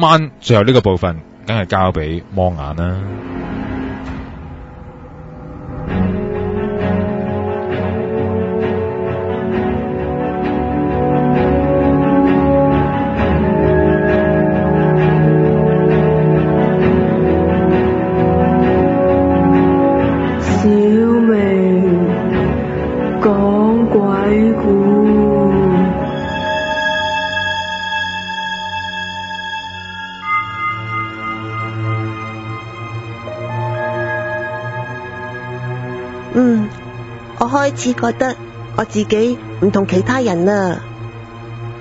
晚最後呢個部分，梗係交俾魔眼啦。我開始覺得我自己唔同其他人啦。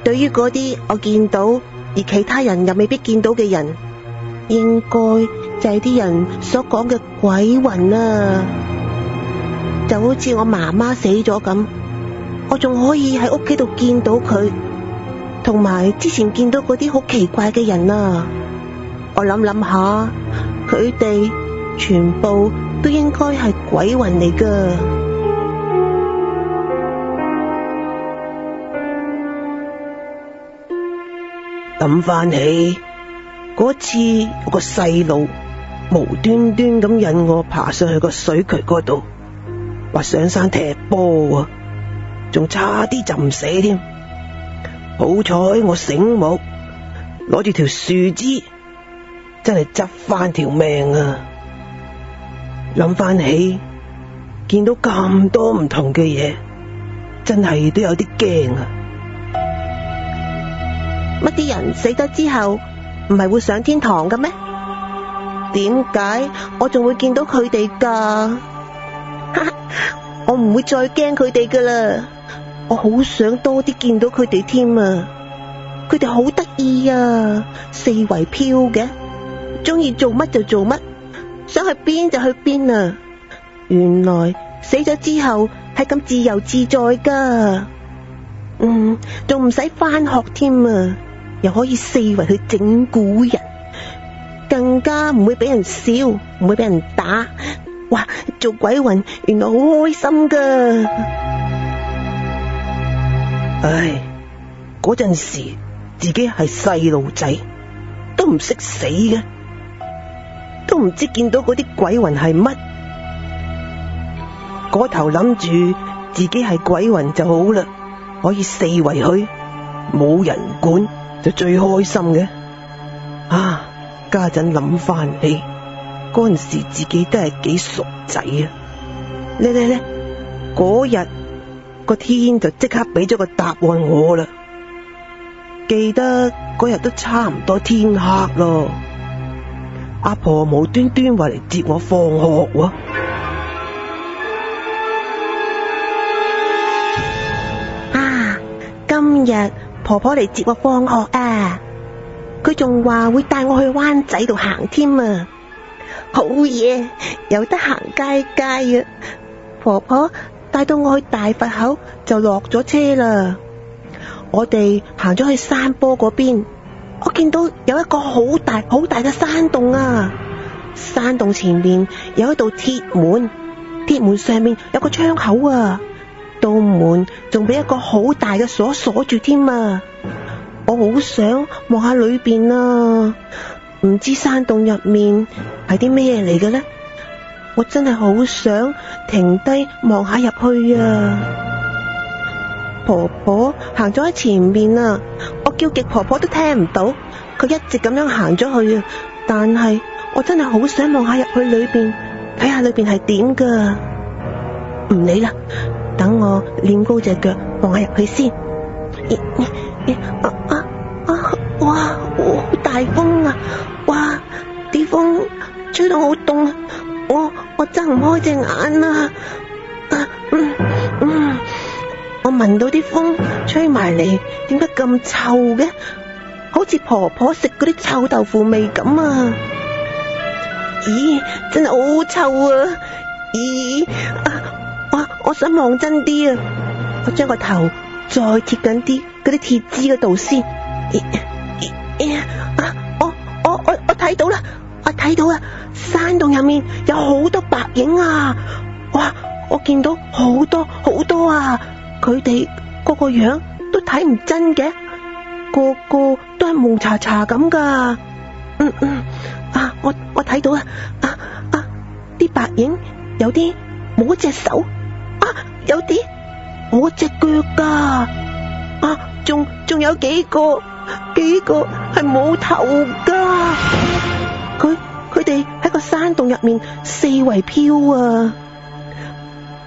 對於嗰啲我見到而其他人又未必見到嘅人，應該就係啲人所講嘅鬼魂啦。就好似我媽媽死咗咁，我仲可以喺屋企度見到佢，同埋之前見到嗰啲好奇怪嘅人啊。我諗下，佢哋全部都應該係鬼魂嚟噶。諗翻起嗰次，有個細路無端端咁引我爬上去個水渠嗰度，話上山踢波啊，仲差啲浸死添。好彩我醒目，攞住條樹枝，真係執翻條命啊！諗翻起，見到咁多唔同嘅嘢，真係都有啲驚啊！乜啲人死咗之後唔係會上天堂嘅咩？點解我仲會見到佢哋噶？我唔會再驚佢哋噶啦，我好想多啲見到佢哋添啊！佢哋好得意啊，四圍飄嘅，中意做乜就做乜，想去邊就去邊啊！原來死咗之後係咁自由自在噶，仲唔使返學添啊！又可以四圍去整蠱人，更加唔會俾人笑，唔會俾人打。哇！做鬼魂原來好開心噶。唉，嗰陣時自己係細路仔，都唔識死嘅，都唔知見到嗰啲鬼魂係乜。嗰頭諗住自己係鬼魂就好啦，可以四圍去，冇人管。就最開心嘅啊！家陣諗翻起嗰陣時，自己都係幾傻仔啊！咧，嗰日個天就即刻俾咗個答案我啦。記得嗰日都差唔多天黑咯，阿婆無端端話嚟接我放學喎。啊！今日婆婆嚟接我放學啊！佢仲話會帶我去灣仔度行添啊！好嘢，有得行街街啊！婆婆帶到我去大佛口就落咗車啦。我哋行咗去山坡嗰邊，我見到有一個好大嘅山洞啊！山洞前面有一道鐵門，鐵門上面有個窗口啊！道門仲俾一個好大嘅鎖鎖住添啊！我好想望下裏邊啊，唔知山洞入面係啲咩嚟嘅呢？我真係好想停低望下入去啊！婆婆行咗喺前面啊，我叫極婆婆都聽唔到，佢一直咁樣行咗去啊！但係我真係好想望下入去裏邊，睇下裏邊係點噶。唔理啦，等我練高隻腳望下入去先。哇，好大風啊！哇，啲風吹到好凍啊！我睜唔開隻眼啊！我聞到啲風吹埋嚟，點解咁臭嘅？好似婆婆食嗰啲臭豆腐味咁啊！咦，真係好臭啊！咦，我想望真啲啊！我將個頭再貼緊啲嗰啲鐵枝嗰度先。我睇到啦！我睇到啊！山洞入面有好多白影啊！哇！我見到好多啊！佢哋個樣都睇唔真嘅，個個都係蒙查查咁噶。我睇到啲白影有啲冇一隻手，有啲冇一隻腳噶，仲有幾個係冇頭噶。佢哋喺個山洞入面四圍飄啊。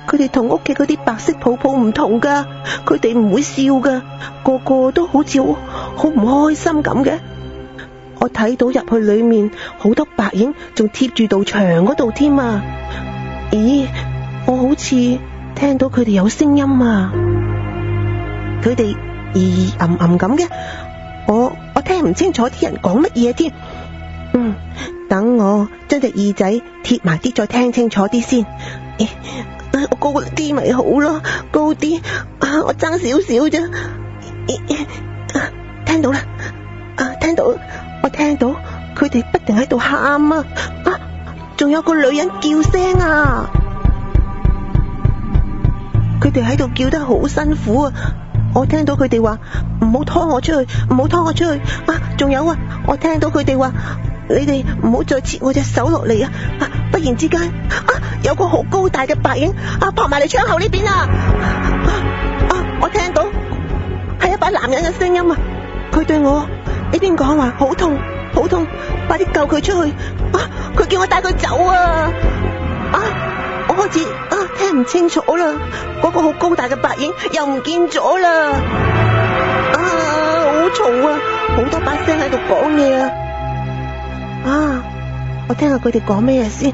佢哋同屋企嗰啲白色泡泡唔同噶，佢哋唔會笑噶，個個都好似好唔開心咁嘅。我睇到入去裏面好多白影，仲貼住道牆嗰度添啊！咦，我好似聽到佢哋有聲音啊！佢哋咿咿咁嘅，我聽唔清楚啲人講乜嘢添。等我將隻耳仔貼埋啲，再聽清楚啲先。我高啲咪好咯，高啲，我爭少少啫。聽到啦，我聽到佢哋不停喺度喊啊！仲有個女人叫聲啊！佢哋喺度叫得好辛苦啊！我聽到佢哋話唔好拖我出去，唔好拖我出去。仲有我聽到佢哋話你哋唔好再切我隻手落嚟啊！忽然之間有個好高大嘅白影撲埋嚟窗口呢邊啊！我聽到係一把男人嘅聲音啊！佢對我呢邊講話好痛好痛，快啲救佢出去！佢叫我帶佢走啊！我開始聽唔清楚啦，嗰個好高大嘅白影又唔見咗啦！好嘈啊，好多把聲喺度講嘢啊！我聽下佢哋講咩嘢先。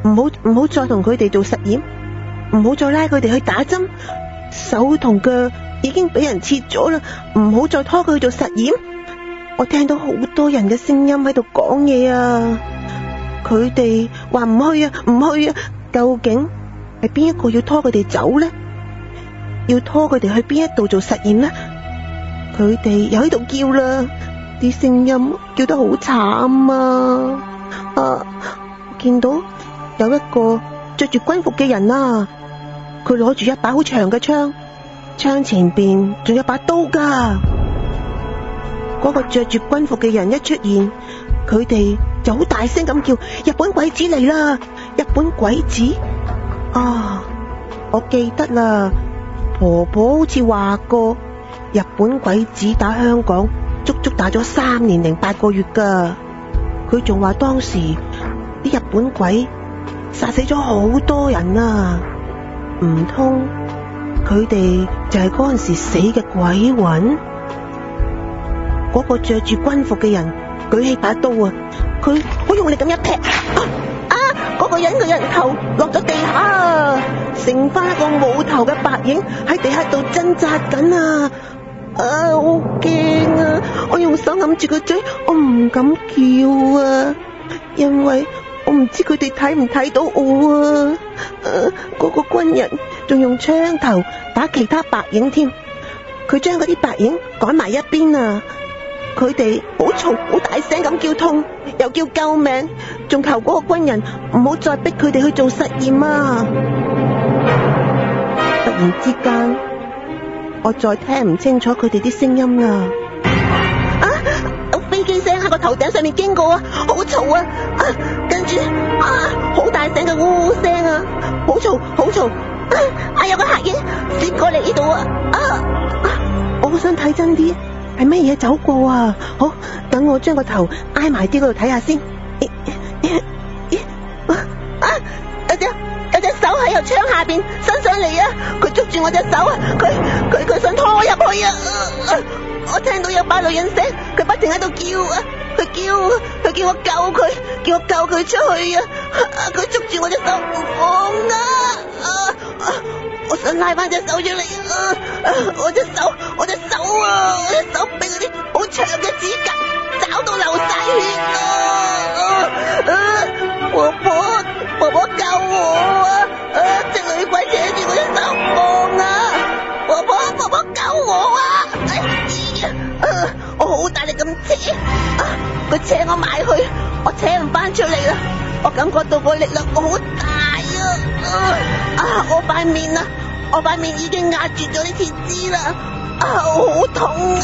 唔好再同佢哋做實驗，唔好再拉佢哋去打針，手同腳已經俾人切咗啦，唔好再拖佢去做實驗。我聽到好多人嘅聲音喺度講嘢啊！佢哋話唔去啊，唔去啊！究竟係邊一個要拖佢哋走呢？要拖佢哋去邊一度做實驗呢？佢哋又喺度叫啦，啲聲音叫得好慘啊！我見到有一個着住軍服嘅人啊，佢攞住一把好長嘅槍，槍前邊仲有把刀噶。嗰個着住軍服嘅人一出現，佢哋就好大聲咁叫：日本鬼子嚟啦！日本鬼子！我記得啦，婆婆好似話過，日本鬼子打香港足足打咗3年零8個月噶。佢仲話當時啲日本鬼殺死咗好多人啊！唔通佢哋就係嗰陣時死嘅鬼魂？嗰個着住軍服嘅人舉起把刀啊，佢好用力咁一劈，嗰個人嘅人頭落咗地下啊，剩翻一個冇頭嘅白影喺地下度掙扎緊啊！好驚啊！我用手揞住個嘴，我唔敢叫啊，因為我唔知佢哋睇唔睇到我啊！嗰個軍人仲用槍頭打其他白影添，佢將嗰啲白影趕埋一邊啊！佢哋好嘈好大聲咁叫痛，又叫救命，仲求嗰個軍人唔好再逼佢哋去做實驗啊！突然之間，我再聽唔清楚佢哋啲聲音啦！有飛機聲喺個頭頂上面經過啊，好嘈啊！跟住好大聲嘅嗚嗚聲啊，好嘈好嘈！有個黑影閃過嚟呢度啊！我好想睇真啲。係乜嘢走過啊？好，等我將個頭挨埋啲嗰度睇下先。有隻手喺由窗下邊伸上嚟啊！佢捉住我隻手啊！佢想拖我入去啊！我聽到有把女人聲，佢不停喺度叫啊！佢叫我救佢，叫我救佢出去啊！佢捉住我隻手唔放啊！我想拉翻隻手出嚟啊！我隻手俾嗰啲好長嘅指甲抓到流晒血啊！婆婆救我啊！隻女鬼扯住我隻手唔放啊！婆婆救我啊！我好大力咁扯，佢扯我埋去，我扯唔翻出嚟啦！我感覺到個力量好大啊！我塊面已經壓住咗啲鐵枝啦！好痛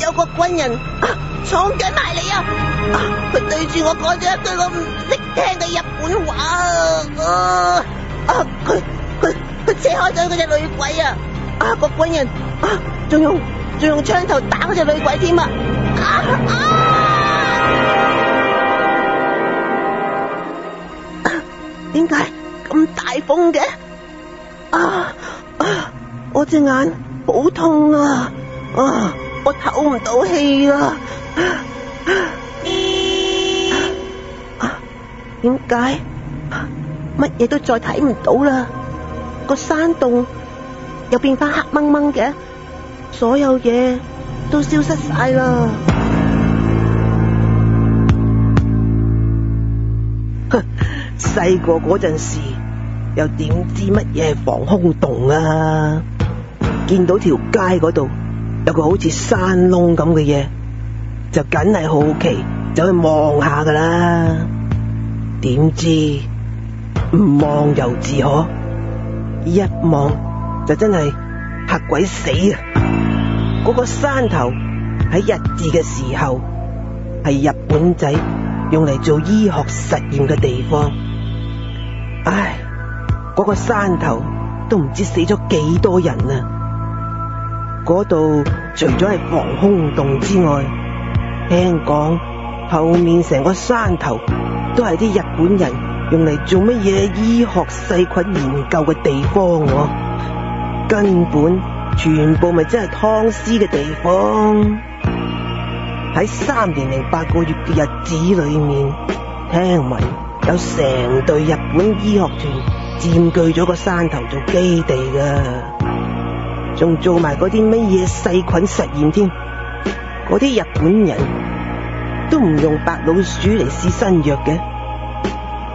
有個軍人闖緊埋嚟佢對住我講咗一句我唔識聽嘅日本話佢扯開咗嗰隻女鬼個軍人仲用槍頭打嗰隻女鬼添點解咁大風嘅？我隻眼好痛我唞唔到氣點解乜嘢都再睇唔到啦？個山洞又變翻黑掹掹嘅，所有嘢都消失晒啦。細個嗰陣時又點知乜嘢係防空洞啊？見到條街嗰度有個好似山窿咁嘅嘢，就梗係好奇走去望下噶啦。點知唔望又自可，一望就真係嚇鬼死嗰個山頭喺日治嘅時候係日本仔用嚟做醫學實驗嘅地方。嗰個山頭都唔知死咗幾多人嗰度除咗係防空洞之外，聽講後面成個山頭都係啲日本人用嚟做乜嘢醫學細菌研究嘅地方根本全部咪真係湯屍嘅地方。喺3年0.8個月嘅日子裏面，聽聞有成隊日本醫學團佔據咗個山頭做基地噶，仲做埋嗰啲乜嘢細菌實驗添。嗰啲日本人都唔用白老鼠嚟試新藥嘅，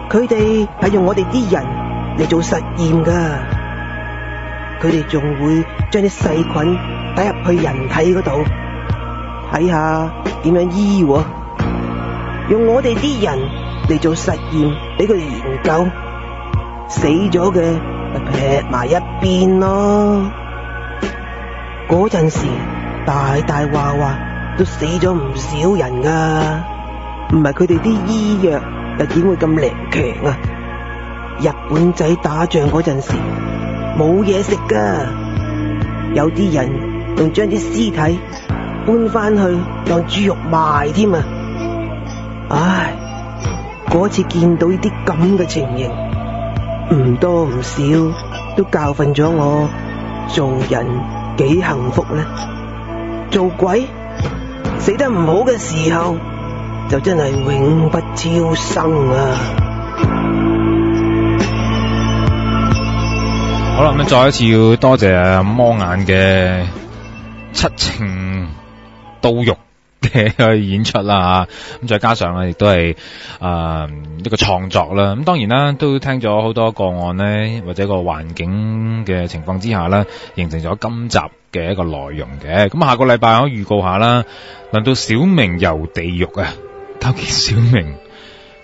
佢哋係用我哋啲人嚟做實驗噶。佢哋仲會將啲細菌打入去人體嗰度，睇下點樣醫用我哋啲人嚟做實驗俾佢哋研究，死咗嘅咪劈埋一邊咯。嗰陣時大話都死咗唔少人噶，唔係佢哋啲醫藥又點會咁靈強日本仔打仗嗰陣時冇嘢食噶，有啲人仲將啲屍體搬翻去當豬肉賣添嗰次見到呢啲咁嘅情形，唔多唔少都教訓咗我做人幾幸福呢。做鬼死得唔好嘅時候就真係永不超生好啦，咁再一次要多謝魔眼嘅七情刀肉嘅演出啦，咁再加上亦都係一個創作啦。咁當然啦，都聽咗好多個案呢，或者個環境嘅情況之下呢，形成咗今集嘅一個內容嘅。咁下個禮拜我預告下啦，輪到小明遊地獄究竟小明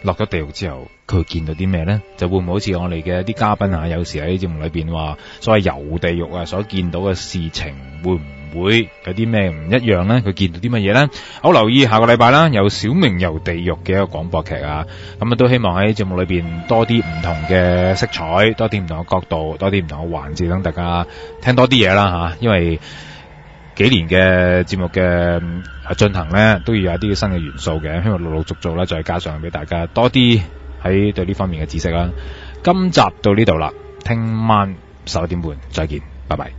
落咗地獄之後佢會見到啲咩呢？就會唔會好似我哋嘅啲嘉賓有時喺節目裏邊話所謂遊地獄所見到嘅事情會唔會有啲咩唔一樣呢？佢見到啲乜嘢呢？好留意下個禮拜啦，有小明遊地獄嘅一個廣播劇咁都希望喺節目裏邊多啲唔同嘅色彩，多啲唔同嘅角度，多啲唔同嘅環節，等大家聽多啲嘢啦因為幾年嘅節目嘅進行呢，都要有一啲新嘅元素嘅，希望陸陸續續再加上俾大家多啲喺對呢方面嘅知識啦。今集到呢度啦，聽晚11點半再見，拜拜。